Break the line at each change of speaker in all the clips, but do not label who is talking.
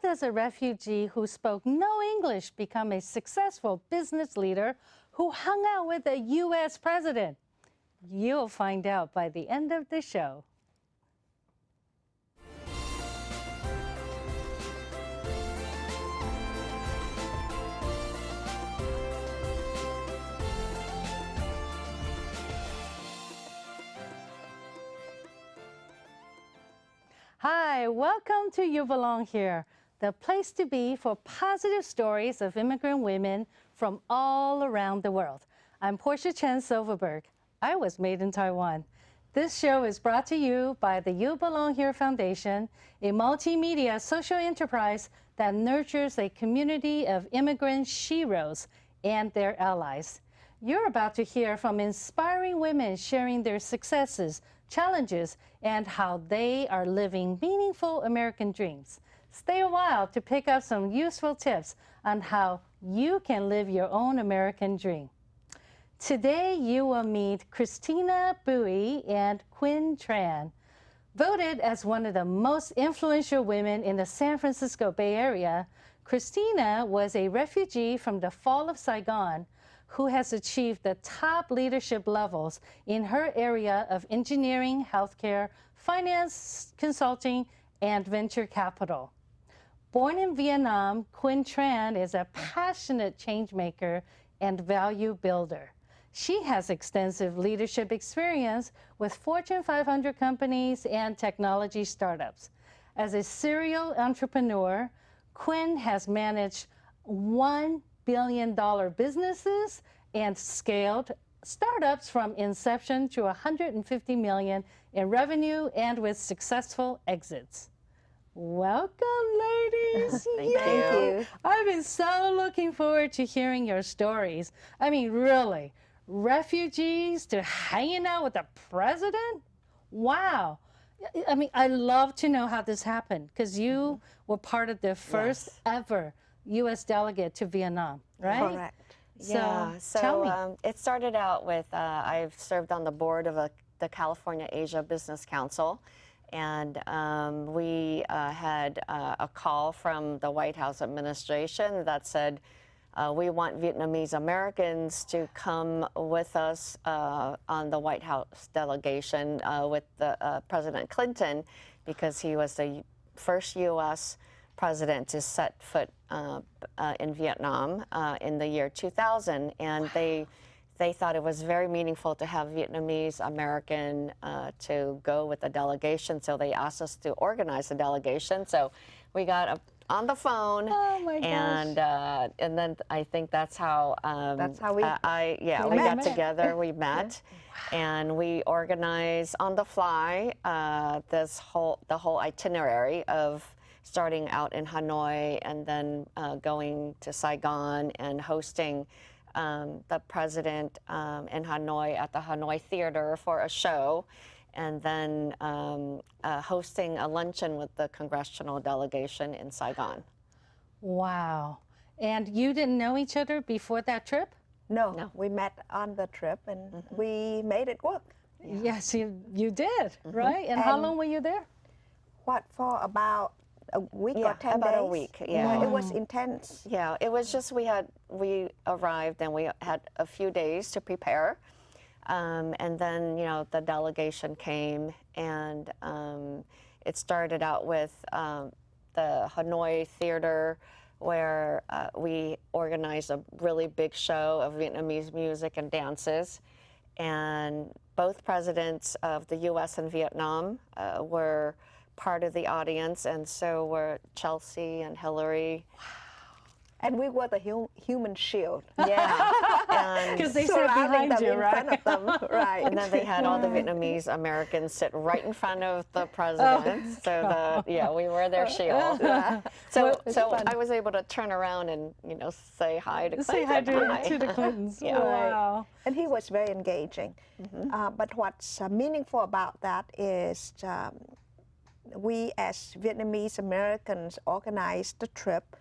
does a refugee who spoke no English become a successful business leader who hung out with a U.S. president? You'll find out by the end of the show. Hi, welcome to You Belong Here, the place to be for positive stories of immigrant women from all around the world. I'm Portia Chen Silverberg. I was made in Taiwan. This show is brought to you by the You Belong Here Foundation, a multimedia social enterprise that nurtures a community of immigrant sheroes and their allies. You're about to hear from inspiring women sharing their successes, challenges, and how they are living meaningful American dreams. Stay a while to pick up some useful tips on how you can live your own American dream. Today, you will meet Christina Bui and Quinn Tran. Voted as one of the most influential women in the San Francisco Bay Area, Christina was a refugee from the fall of Saigon who has achieved the top leadership levels in her area of engineering, healthcare, finance, consulting, and venture capital. Born in Vietnam, Quinn Tran is a passionate change maker and value builder. She has extensive leadership experience with Fortune 500 companies and technology startups. As a serial entrepreneur, Quinn has managed $1 billion businesses and scaled startups from inception to 150 million in revenue and with successful exits. Welcome, ladies.
Thank you.
I've been so looking forward to hearing your stories. I mean, really, refugees to hanging out with the president? Wow. I mean, I love to know how this happened because you were part of the first ever U.S. delegate to Vietnam, right?
Correct.
So, tell me.
It started out with, I've served on the board of the California Asia Business Council, and we had a call from the White House administration that said, we want Vietnamese Americans to come with us on the White House delegation with President Clinton, because he was the first U.S. president to set foot in Vietnam in the year 2000, and they thought it was very meaningful to have Vietnamese American to go with the delegation, so they asked us to organize the delegation. So we got on the phone, and then I think that's how we got together. We met, and we organized on the fly the whole itinerary of starting out in Hanoi and then going to Saigon and hosting the president in Hanoi at the Hanoi Theater for a show, and then hosting a luncheon with the congressional delegation in Saigon.
Wow. And you didn't know each other before that trip?
No. We met on the trip, and we made it work.
Yeah. Yes, you did, right? And how long were you there?
For about a week or 10
about
days?
a week, yeah.
It was intense.
Yeah, it was just we arrived and we had a few days to prepare. And then, the delegation came, and it started out with the Hanoi Theater, where we organized a really big show of Vietnamese music and dances. And both presidents of the U.S. and Vietnam were part of the audience, and so were Chelsea and Hillary.
And we were the human shield.
Yeah.
Because they sat behind you, right?
In front of them, right.
And then they had all the Vietnamese Americans sit right in front of the president. We were their shield. So I was able to turn around and, say hi to Clinton.
Say hi to the Clintons.
Yeah.
Wow.
And he was very engaging. But what's meaningful about that is we as Vietnamese Americans organized the trip,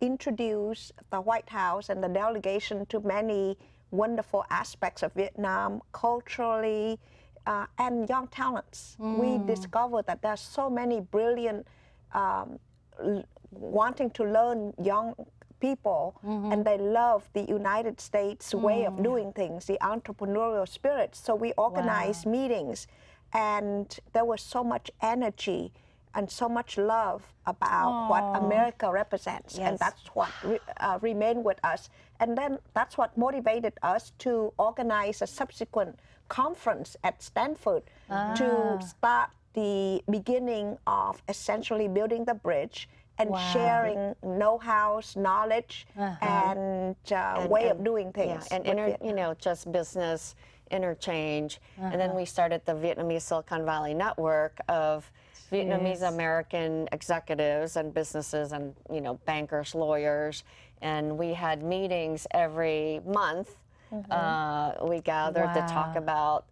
introduced the White House and the delegation to many wonderful aspects of Vietnam, culturally, and young talents. We discovered that there's so many brilliant wanting to learn young people, and they love the United States way of doing things, the entrepreneurial spirit. So we organized meetings, and there was so much energy and so much love about what America represents, and that's what remained with us. And then that's what motivated us to organize a subsequent conference at Stanford to start the beginning of essentially building the bridge and sharing know-hows, knowledge, and way of doing things.
And you know, just business interchange. And then we started the Vietnamese Silicon Valley Network of Vietnamese American executives and businesses and, you know, bankers, lawyers. And we had meetings every month. We gathered to talk about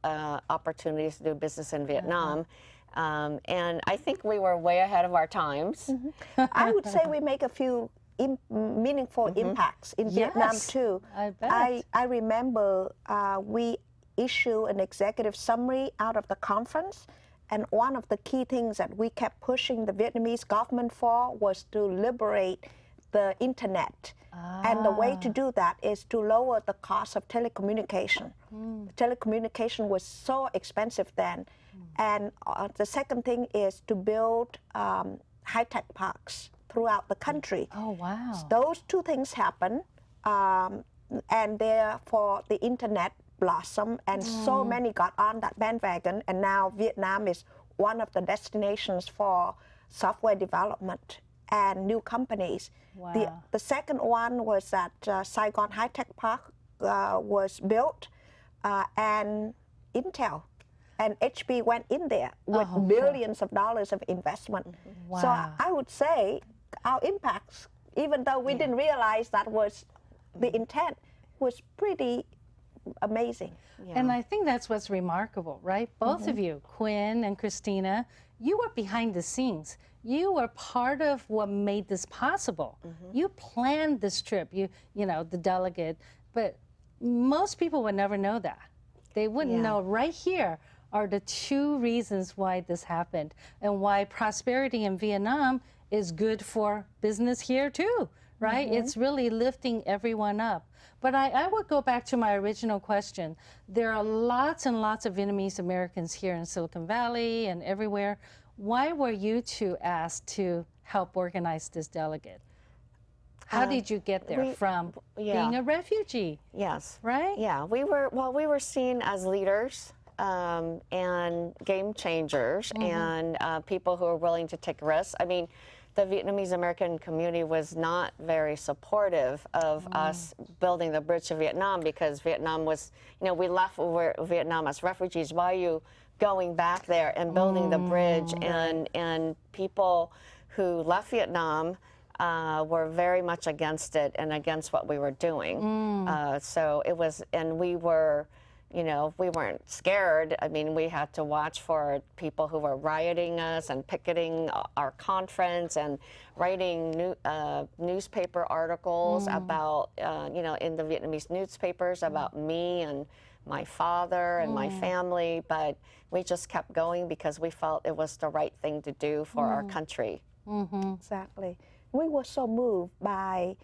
opportunities to do business in Vietnam. And I think we were way ahead of our times.
I would say we make a few meaningful impacts in Vietnam too.
I bet.
I remember we issue an executive summary out of the conference, and one of the key things that we kept pushing the Vietnamese government for was to liberate the internet. And the way to do that is to lower the cost of telecommunication. Telecommunication was so expensive then. And the second thing is to build high-tech parks throughout the country.
Oh, wow.
So those two things happen, and therefore the internet blossomed, and so many got on that bandwagon, and now Vietnam is one of the destinations for software development and new companies.
Wow.
The second one was that Saigon High Tech Park was built, and Intel and HP went in there with billions of dollars of investment.
Wow.
So I would say our impacts, even though we didn't realize that was the intent, was pretty amazing.
And I think that's what's remarkable, right? Both of you, Quinn and Christina, you were behind the scenes. You were part of what made this possible. You planned this trip, you know, the delegate, but most people would never know that. They wouldn't know. Right here are the two reasons why this happened and why prosperity in Vietnam is good for business here too, right? It's really lifting everyone up. But I would go back to my original question. There are lots and lots of Vietnamese Americans here in Silicon Valley and everywhere. Why were you two asked to help organize this delegate? How did you get there from being a refugee?
Yes.
Right?
Yeah, we were seen as leaders and game changers and people who are willing to take risks. I mean, the Vietnamese American community was not very supportive of us building the bridge to Vietnam because Vietnam was, you know, we left Vietnam as refugees. Why are you going back there and building the bridge? And people who left Vietnam were very much against it and against what we were doing. So it was, and we were, you know, we weren't scared. I mean, we had to watch for people who were rioting us and picketing our conference and writing newspaper articles about, you know, in the Vietnamese newspapers about me and my father and my family. But we just kept going because we felt it was the right thing to do for our country.
Exactly. We were so moved by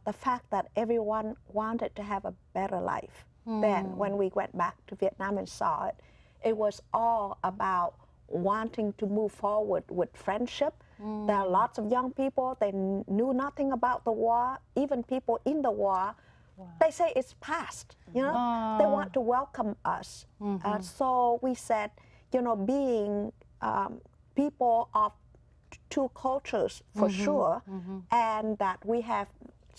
the fact that everyone wanted to have a better life. Then when we went back to Vietnam and saw it, it was all about wanting to move forward with friendship. There are lots of young people, they knew nothing about the war. Even people in the war, they say it's past, you know? They want to welcome us. So we said, you know, being people of two cultures for sure, and that we have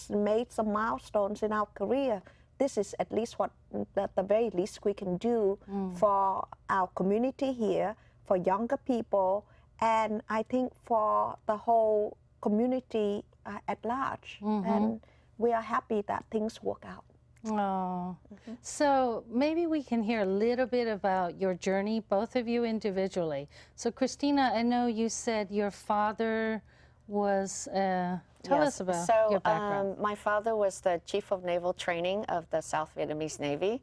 made some milestones in our career. This is at least what, at the very least, we can do for our community here, for younger people, and I think for the whole community at large. And we are happy that things work out.
Oh, so maybe we can hear a little bit about your journey, both of you individually. So Christina, I know you said your father was, tell us about your background.
My father was the Chief of Naval Training of the South Vietnamese Navy.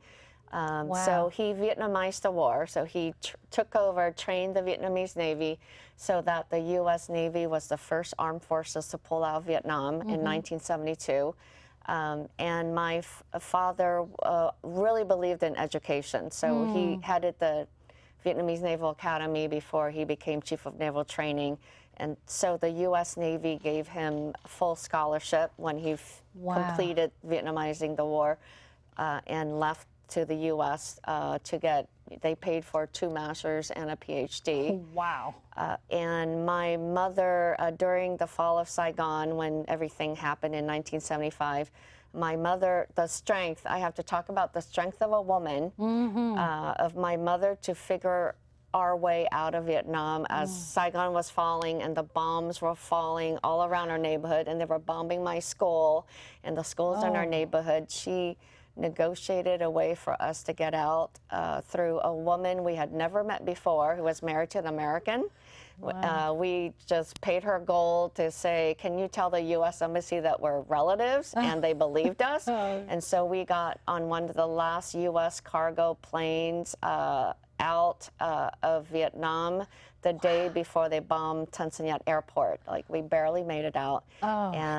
Wow.
So he Vietnamized the war. So he took over, trained the Vietnamese Navy so that the U.S. Navy was the first armed forces to pull out of Vietnam in 1972. And my father really believed in education. So he headed the Vietnamese Naval Academy before he became Chief of Naval Training. And so the U.S. Navy gave him full scholarship when he completed Vietnamizing the war and left to the U.S. They paid for 2 masters and a PhD.
Wow.
And my mother, during the fall of Saigon, when everything happened in 1975, my mother, I have to talk about the strength of a woman, of my mother to figure our way out of Vietnam as Saigon was falling and the bombs were falling all around our neighborhood, and they were bombing my school and the schools in our neighborhood. She negotiated a way for us to get out through a woman we had never met before who was married to an American.
Wow.
We just paid her gold to say, can you tell the U.S. Embassy that we're relatives? And they believed us. And so we got on one of the last U.S. cargo planes out of Vietnam the day before they bombed Tan Son Nhut Airport. Like, we barely made it out.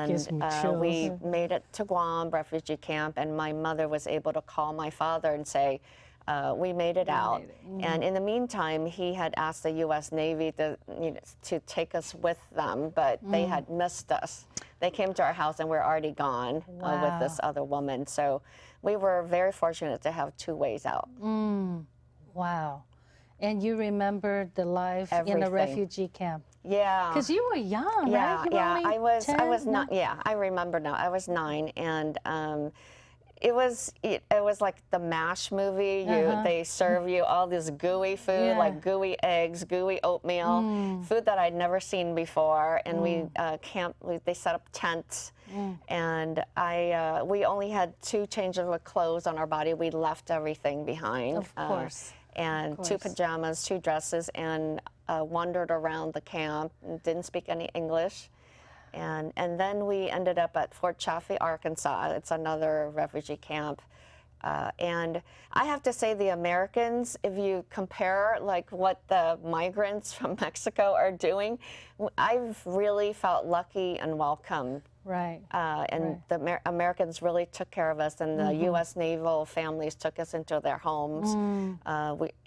Gives me chills.
We made it to Guam refugee camp, and my mother was able to call my father and say, we made it out. And in the meantime, he had asked the U.S. Navy to take us with them, but they had missed us. They came to our house and we're already gone with this other woman. So we were very fortunate to have 2 ways out.
Wow. And you remember the life in a
Everything.
refugee camp?
Yeah.
Because you were young, right? You were only
I was
10?
not. Yeah, I remember now. I was 9, and it was like the MASH movie. They serve you all this gooey food, like gooey eggs, gooey oatmeal, food that I'd never seen before. And they set up tents, and we only had 2 changes of clothes on our body. We left everything behind.
Of course.
And 2 pajamas, 2 dresses, and wandered around the camp and didn't speak any English. And then we ended up at Fort Chaffee, Arkansas. It's another refugee camp. And I have to say, the Americans, if you compare like what the migrants from Mexico are doing, I've really felt lucky and welcome.
Right.
The Americans really took care of us, and the U.S. naval families took us into their homes,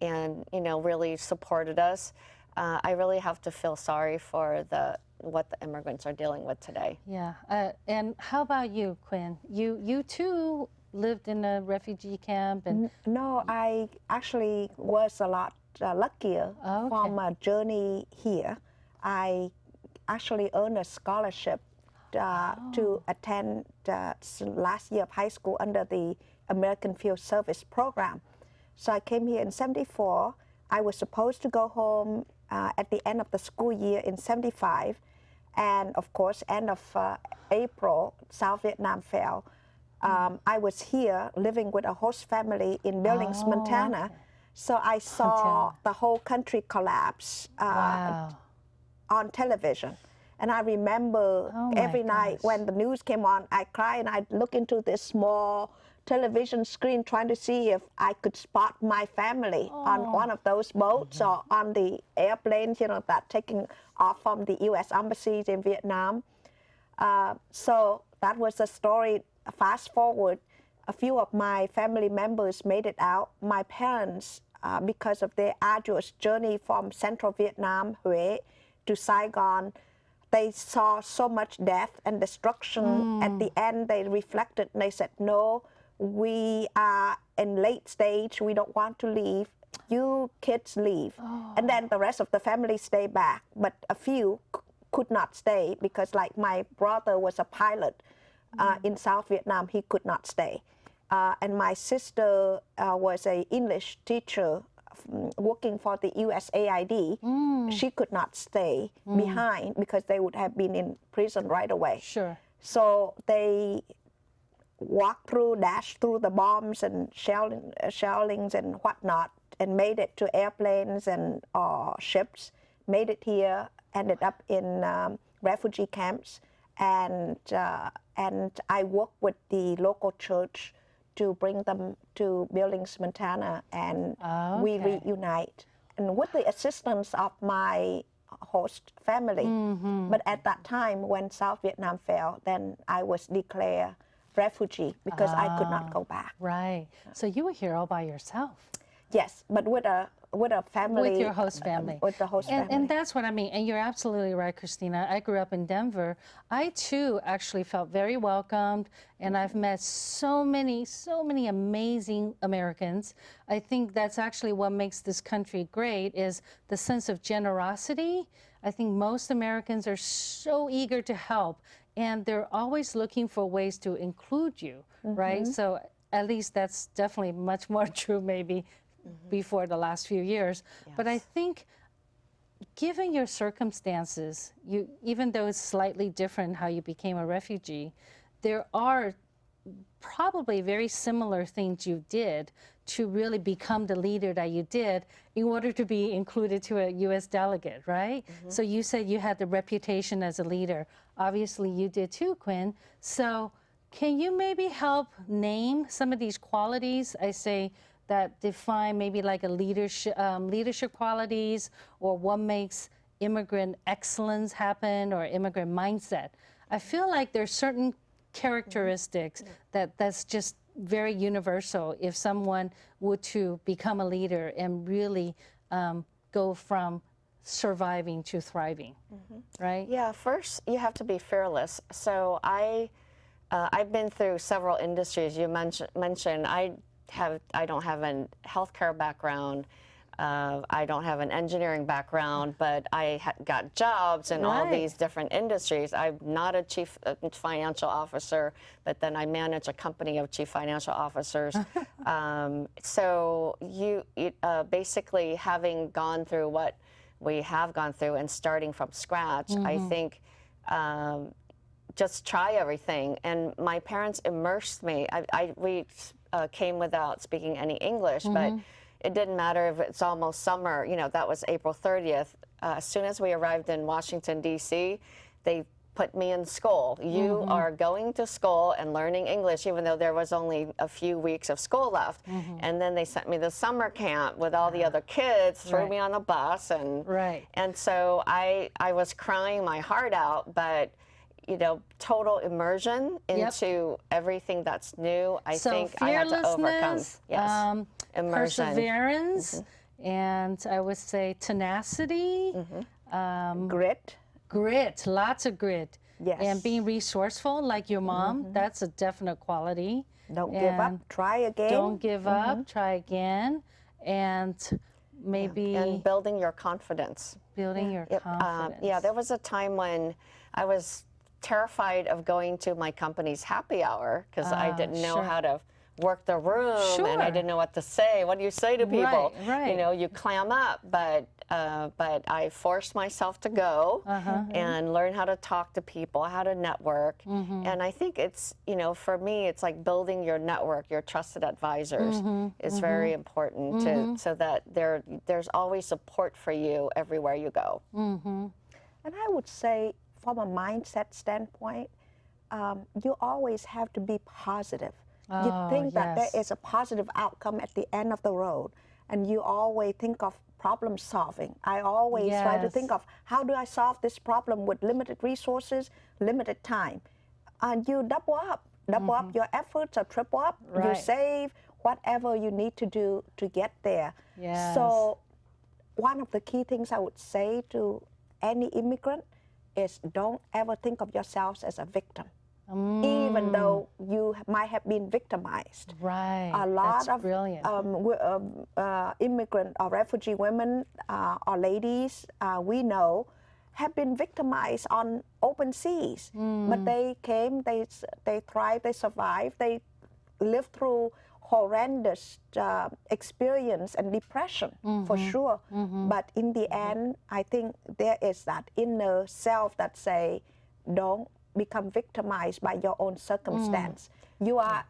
and really supported us. I really have to feel sorry for what the immigrants are dealing with today.
Yeah. And how about you, Quinn? You too lived in a refugee camp, and
No, I actually was a lot luckier from a journey here. I actually earned a scholarship to attend last year of high school under the American Field Service Program. So I came here in '74. I was supposed to go home at the end of the school year in '75. And of course, end of April, South Vietnam fell. I was here living with a host family in Billings, Montana. So I saw the whole country collapse on television. And I remember every night when the news came on, I cried and I'd look into this small television screen trying to see if I could spot my family on one of those boats or on the airplanes, that taking off from the U.S. embassies in Vietnam. So that was the story. Fast forward, a few of my family members made it out. My parents, because of their arduous journey from central Vietnam, Hue, to Saigon, they saw so much death and destruction. At the end, they reflected and they said, no, we are in late stage. We don't want to leave. You kids leave. And then the rest of the family stay back. But a few could not stay because, like, my brother was a pilot in South Vietnam. He could not stay. And my sister was an English teacher working for the USAID. She could not stay behind because they would have been in prison right away.
Sure.
So they dashed through the bombs and shellings and whatnot, and made it to airplanes and ships, made it here, ended up in refugee camps. And I worked with the local church to bring them to Billings, Montana, and we
Okay.
reunite. And with the assistance of my host family. But at that time, when South Vietnam fell, then I was declared refugee because I could not go back.
Right. So you were here all by yourself.
Yes, but with a family.
With your host family.
With the host family.
And that's what I mean. And you're absolutely right, Christina. I grew up in Denver. I too actually felt very welcomed, and I've met so many amazing Americans. I think that's actually what makes this country great is the sense of generosity. I think most Americans are so eager to help, and they're always looking for ways to include you, right? So at least that's definitely much more true maybe before the last few years.
Yes.
But I think given your circumstances, even though it's slightly different how you became a refugee, there are probably very similar things you did to really become the leader that you did in order to be included to a U.S. delegate, right? So you said you had the reputation as a leader. Obviously you did too, Quinn. So can you maybe help name some of these qualities, I say, that define maybe like a leadership qualities, or what makes immigrant excellence happen, or immigrant mindset? I feel like there's certain characteristics that's just very universal if someone were to become a leader and really go from surviving to thriving, right?
Yeah, first you have to be fearless. So I've been through several industries. You mentioned I don't have a healthcare background. I don't have an engineering background, but I got jobs in all these different industries. I'm not a chief financial officer, but then I manage a company of chief financial officers. So you basically having gone through what we have gone through and starting from scratch, I think just try everything. And my parents immersed me. We came without speaking any English, but it didn't matter if it's almost summer. You know, that was April 30th. As soon as we arrived in Washington, D.C., they put me in school. You are going to school and learning English, even though there was only a few weeks of school left. And then they sent me to summer camp with all the other kids, threw me on a bus. And so I was crying my heart out, but you know, total immersion into everything that's new. I think I had to overcome. Yes. Immersion.
Perseverance, and I would say tenacity,
Grit.
lots of grit.
Yes.
And being resourceful, like your mom, that's a definite quality.
Don't give up. Try again.
Don't give up. Try again. And maybe
And building your confidence.
building your confidence.
Yeah, there was a time when I was terrified of going to my company's happy hour because I didn't know how to work the room and I didn't know what to say. What do you say to people?
Right.
You know, you clam up, but I forced myself to go and learn how to talk to people, how to network. And I think it's, you know, for me, it's like building your network, your trusted advisors is very important to, so that there's always support for you everywhere you go.
And I would say, from a mindset standpoint, you always have to be positive. You think that there is a positive outcome at the end of the road, and you always think of problem solving. I always try to think of how do I solve this problem with limited resources, limited time. And you double up your efforts, or triple up, you save whatever you need to do to get there. So one of the key things I would say to any immigrant is don't ever think of yourselves as a victim, even though you might have been victimized. A lot of immigrant or refugee women or ladies we know have been victimized on open seas, but they came, they thrived, they survived, they lived through horrendous experience and depression, for sure. But in the end, I think there is that inner self that say, don't become victimized by your own circumstance. You are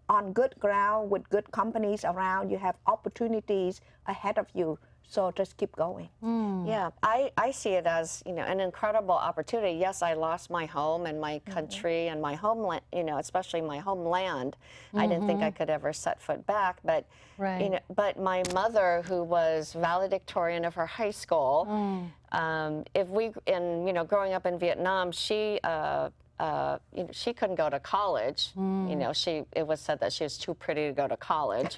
on good ground with good companies around. You have opportunities ahead of you. So just keep going.
Yeah, I see it as, an incredible opportunity. Yes, I lost my home and my country and my homeland, especially my homeland. I didn't think I could ever set foot back, but
Right.
but my mother, who was valedictorian of her high school, growing up in Vietnam, she couldn't go to college. It was said that she was too pretty to go to college.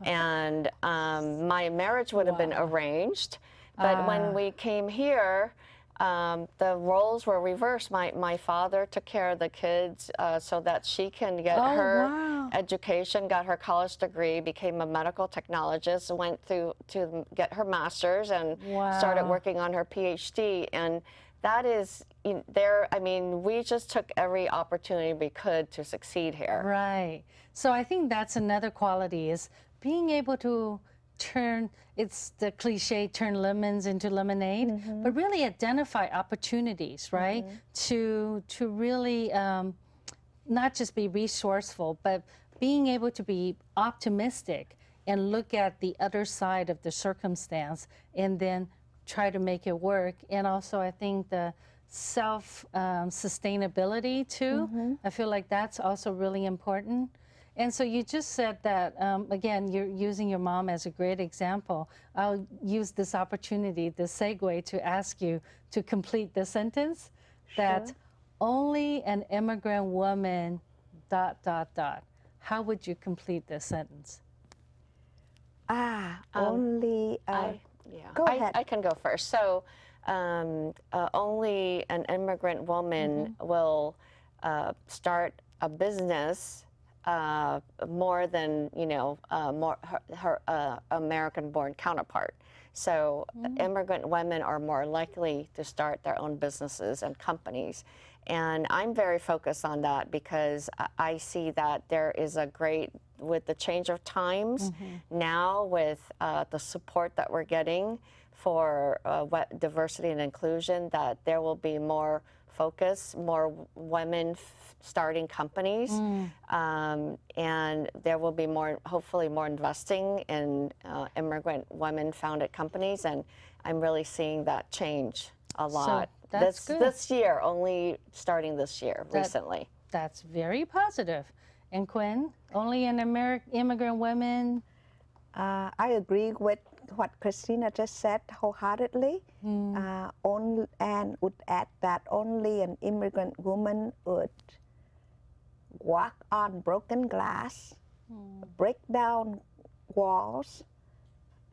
And my marriage would have been arranged. But when we came here, the roles were reversed. My father took care of the kids so that she can get her education, got her college degree, became a medical technologist, went through to get her master's, and started working on her PhD. And that is we just took every opportunity we could to succeed here.
Right. So I think that's another quality, is being able to turn, it's the cliche, turn lemons into lemonade, but really identify opportunities, right? To really not just be resourceful, but being able to be optimistic and look at the other side of the circumstance and then try to make it work. And also I think the sustainability too, I feel like that's also really important. And so you just said that, again, you're using your mom as a great example. I'll use this opportunity, this segue, to ask you to complete the sentence that only an immigrant woman, ... How would you complete this sentence?
Only, go ahead.
I can go first. So only an immigrant woman will start a business more than her American-born counterpart. So immigrant women are more likely to start their own businesses and companies. And I'm very focused on that because I see that there is with the change of times now, with the support that we're getting for diversity and inclusion, that there will be more focus, more women starting companies, and there will be hopefully more investing in immigrant women-founded companies, and I'm really seeing that change a lot.
So that's good.
This year, only starting this year, recently.
That's very positive. And Quinn, only an immigrant women?
I agree with what Christina just said wholeheartedly. And would add that only an immigrant woman would walk on broken glass, break down walls,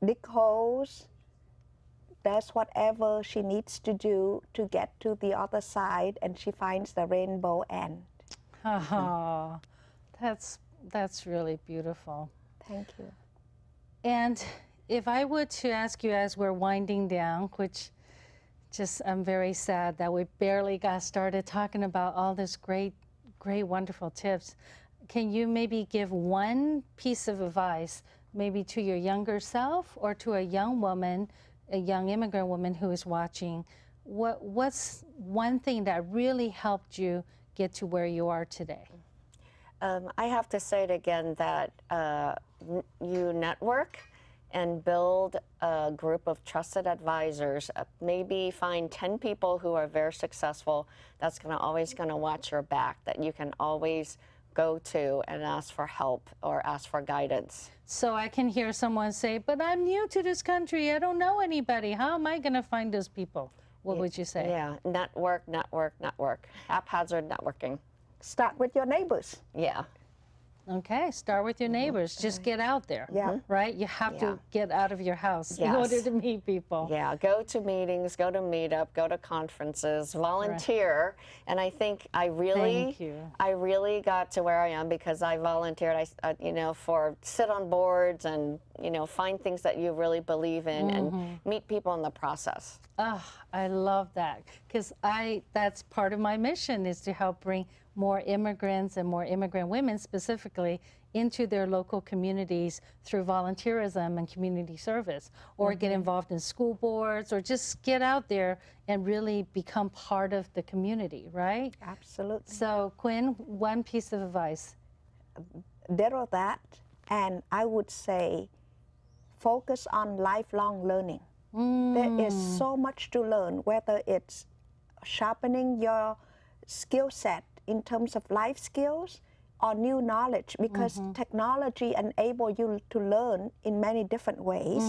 dig holes, does whatever she needs to do to get to the other side, and she finds the rainbow end.
Oh, that's really beautiful.
Thank you.
And if I were to ask you, as we're winding down, which I'm very sad that we barely got started talking about all this great, wonderful tips. Can you maybe give one piece of advice, maybe to your younger self or to a young woman, a young immigrant woman who is watching? What's one thing that really helped you get to where you are today?
I have to say it again, that you network and build a group of trusted advisors. Maybe find 10 people who are very successful that's always going to watch your back, that you can always go to and ask for help or ask for guidance.
So I can hear someone say, but I'm new to this country, I don't know anybody. How am I going to find those people? What would you say?
Yeah, network. Haphazard networking.
Start with your neighbors.
Yeah.
Okay, start with your neighbors. Just get out there.
Yeah.
Right? You have to get out of your house in
Yes.
order to meet people.
Yeah, go to meetings, go to meetup, go to conferences, volunteer. And I think I really got to where I am because I volunteered, for sit on boards and, find things that you really believe in and meet people in the process.
Oh, I love that, because that's part of my mission, is to help bring more immigrants and more immigrant women specifically into their local communities through volunteerism and community service, or get involved in school boards, or just get out there and really become part of the community, right?
Absolutely.
So Quinn, one piece of advice.
Ditto that, and I would say focus on lifelong learning. There is so much to learn, whether it's sharpening your skill set in terms of life skills or new knowledge, because technology enables you to learn in many different ways,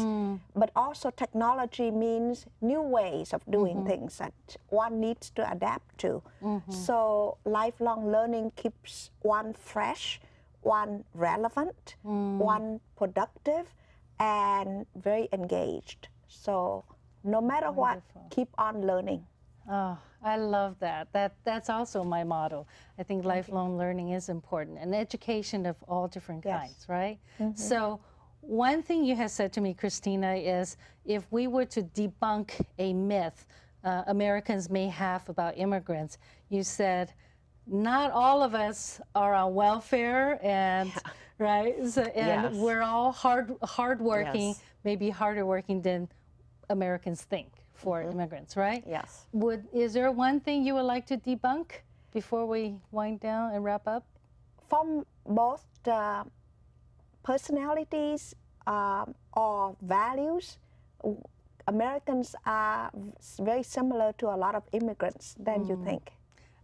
but also technology means new ways of doing things that one needs to adapt to. So lifelong learning keeps one fresh, one relevant, one productive, and very engaged. So no matter what, keep on learning.
Oh, I love that. That's also my motto. I think lifelong learning is important, and education of all different kinds, right? So one thing you have said to me, Christina, is if we were to debunk a myth Americans may have about immigrants, you said, not all of us are on welfare, and right, so, and we're all hardworking, maybe harder working than Americans think for immigrants, right?
Yes.
Is
there one thing you would like to debunk before we wind down and wrap up?
From both personalities or values, Americans are very similar to a lot of immigrants than you think.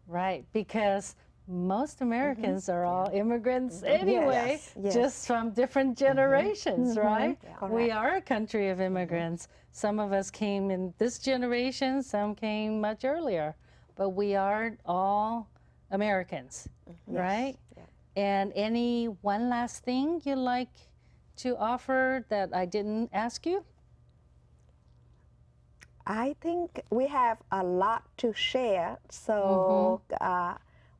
Right, because most Americans are all immigrants anyway, just from different generations, right? We are a country of immigrants. Some of us came in this generation, some came much earlier, but we are all Americans, right? And any one last thing you'd like to offer that I didn't ask you?
I think we have a lot to share, so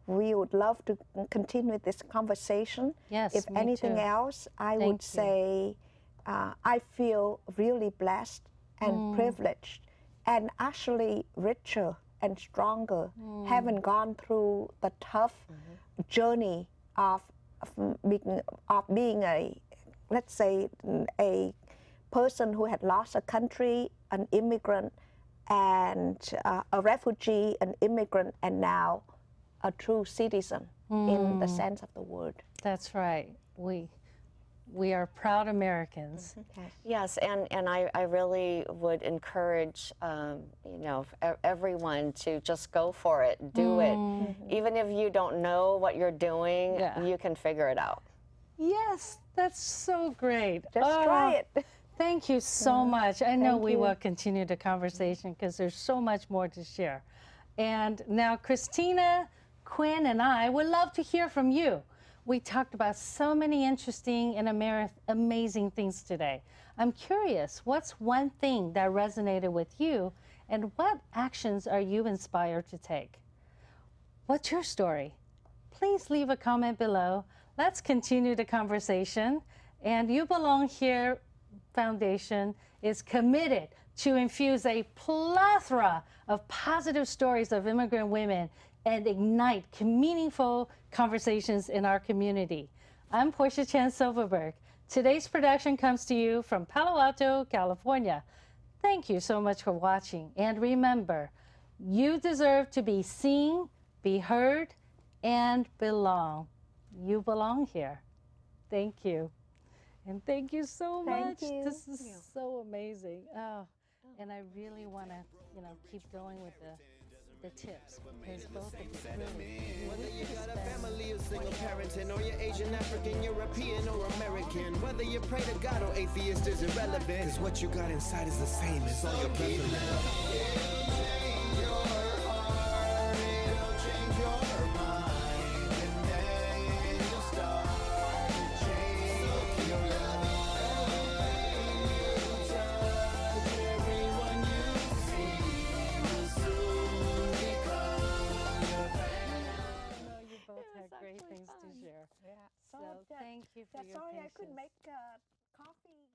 we would love to continue this conversation.
Yes,
if
me
anything
too.
else, I would say I feel really blessed and privileged, and actually richer and stronger, having gone through the tough journey of being a, let's say, a person who had lost a country, an immigrant, and a refugee, an immigrant, and now a true citizen in the sense of the word.
That's right. We are proud Americans.
Yes, and I really would encourage you know, everyone to just go for it, do it. Even if you don't know what you're doing, you can figure it out.
Yes, that's so great.
Just try it.
Thank you so much. I know we will continue the conversation because there's so much more to share. And now Christina, Quinn, and I would love to hear from you. We talked about so many interesting and amazing things today. I'm curious, what's one thing that resonated with you, and what actions are you inspired to take? What's your story? Please leave a comment below. Let's continue the conversation. And You Belong Here Foundation is committed to infuse a plethora of positive stories of immigrant women and ignite meaningful conversations in our community. I'm Portia Chan Silverberg. Today's production comes to you from Palo Alto, California. Thank you so much for watching. And remember, you deserve to be seen, be heard, and belong. You belong here. Thank you. And thank you so much. This is so amazing. Oh, and I really want to, keep going with the tips, because both of you really
Whether you got a family or single parenting, or you're Asian, African, European, or American, whether you pray to God or atheist is irrelevant, 'cause what you got inside is the same as all your preference.
great things to share. So thank you for your patience.
Sorry, I couldn't make coffee.